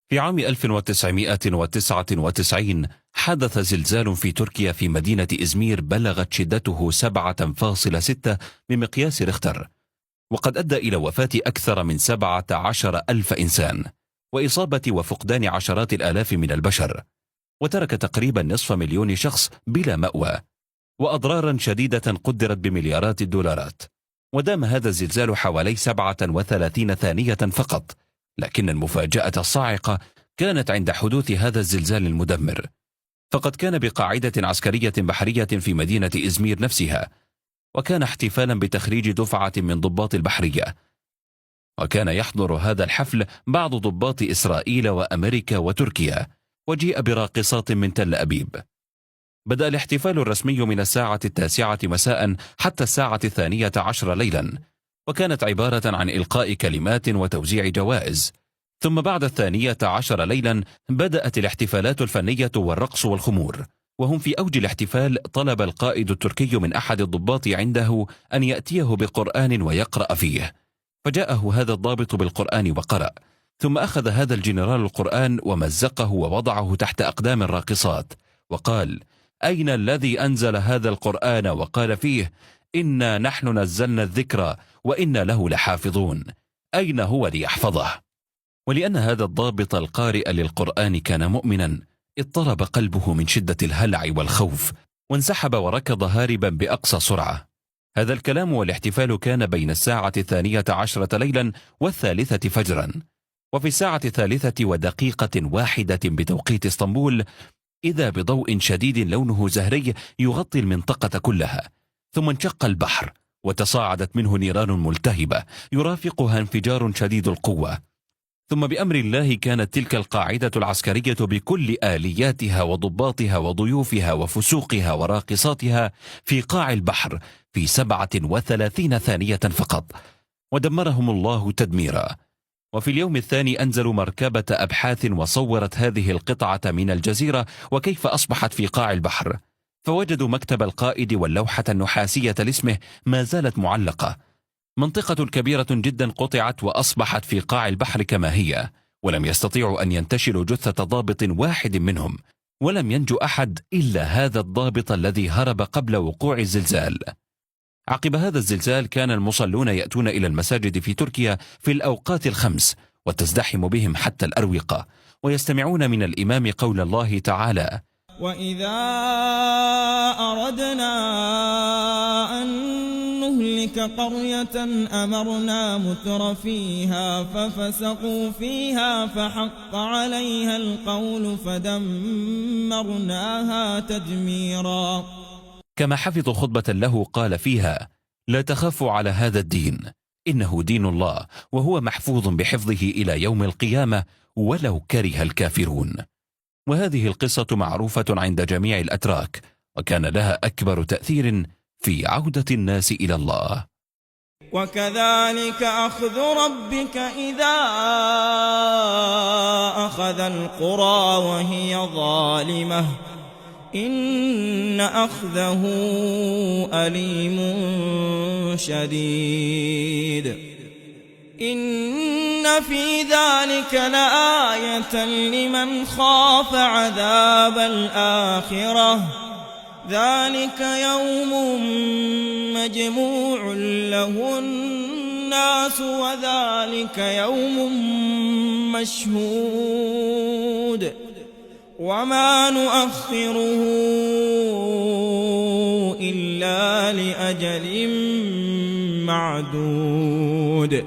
في عام 1999 حدث زلزال في تركيا في مدينة إزمير بلغت شدته 7.6 بمقياس ريختر، وقد أدى إلى وفاة أكثر من 17 ألف إنسان وإصابة وفقدان عشرات الآلاف من البشر، وترك تقريبا نصف مليون شخص بلا مأوى، وأضرارا شديدة قدرت بمليارات الدولارات. ودام هذا الزلزال حوالي 37 ثانية فقط، لكن المفاجأة الصاعقة كانت عند حدوث هذا الزلزال المدمر، فقد كان بقاعدة عسكرية بحرية في مدينة إزمير نفسها، وكان احتفالا بتخريج دفعة من ضباط البحرية، وكان يحضر هذا الحفل بعض ضباط إسرائيل وأمريكا وتركيا، وجيء براقصات من تل أبيب. بدأ الاحتفال الرسمي من الساعة 9 مساء حتى الساعة 12 ليلا، وكانت عبارة عن إلقاء كلمات وتوزيع جوائز. ثم بعد 12 ليلا بدأت الاحتفالات الفنية والرقص والخمور، وهم في أوج الاحتفال طلب القائد التركي من أحد الضباط عنده أن يأتيه بقرآن ويقرأ فيه، فجاءه هذا الضابط بالقرآن وقرأ، ثم أخذ هذا الجنرال القرآن ومزقه ووضعه تحت أقدام الراقصات وقال: أين الذي أنزل هذا القرآن وقال فيه إنا نحن نزلنا الذكر وإنا له لحافظون؟ أين هو ليحفظه؟ ولأن هذا الضابط القارئ للقرآن كان مؤمنا، اضطرب قلبه من شدة الهلع والخوف، وانسحب وركض هاربا بأقصى سرعة. هذا الكلام والاحتفال كان بين الساعة 12 ليلا والثالثة فجرا، وفي الساعة 3:01 بتوقيت اسطنبول إذا بضوء شديد لونه زهري يغطي المنطقة كلها، ثم انشق البحر وتصاعدت منه نيران ملتهبة يرافقها انفجار شديد القوة. ثم بأمر الله كانت تلك القاعدة العسكرية بكل آلياتها وضباطها وضيوفها وفسوقها وراقصاتها في قاع البحر في 37 ثانية فقط، ودمرهم الله تدميرا. وفي اليوم الثاني أنزلوا مركبة أبحاث وصورت هذه القطعة من الجزيرة وكيف أصبحت في قاع البحر، فوجدوا مكتب القائد واللوحة النحاسية لاسمه ما زالت معلقة. منطقة كبيرة جدا قطعت وأصبحت في قاع البحر كما هي، ولم يستطيعوا أن ينتشلوا جثة ضابط واحد منهم، ولم ينجو أحد إلا هذا الضابط الذي هرب قبل وقوع الزلزال. عقب هذا الزلزال كان المصلون يأتون إلى المساجد في تركيا في الأوقات الخمس وتزدحم بهم حتى الأروقة، ويستمعون من الإمام قول الله تعالى: وإذا أردنا أن نهلك قرية أمرنا متر فيها ففسقوا فيها فحق عليها القول فدمرناها تدميرا. كما حفظ خطبة له قال فيها: لا تخافوا على هذا الدين، إنه دين الله وهو محفوظ بحفظه إلى يوم القيامة ولو كره الكافرون. وهذه القصة معروفة عند جميع الأتراك، وكان لها أكبر تأثير في عودة الناس إلى الله. وكذلك أخذ ربك إذا أخذ القرى وهي ظالمة إن أخذه أليم شديد. إن في ذلك لآية لمن خاف عذاب الآخرة، ذلك يوم مجموع له الناس وذلك يوم مشهود وما نؤخره إلا لأجل معدود.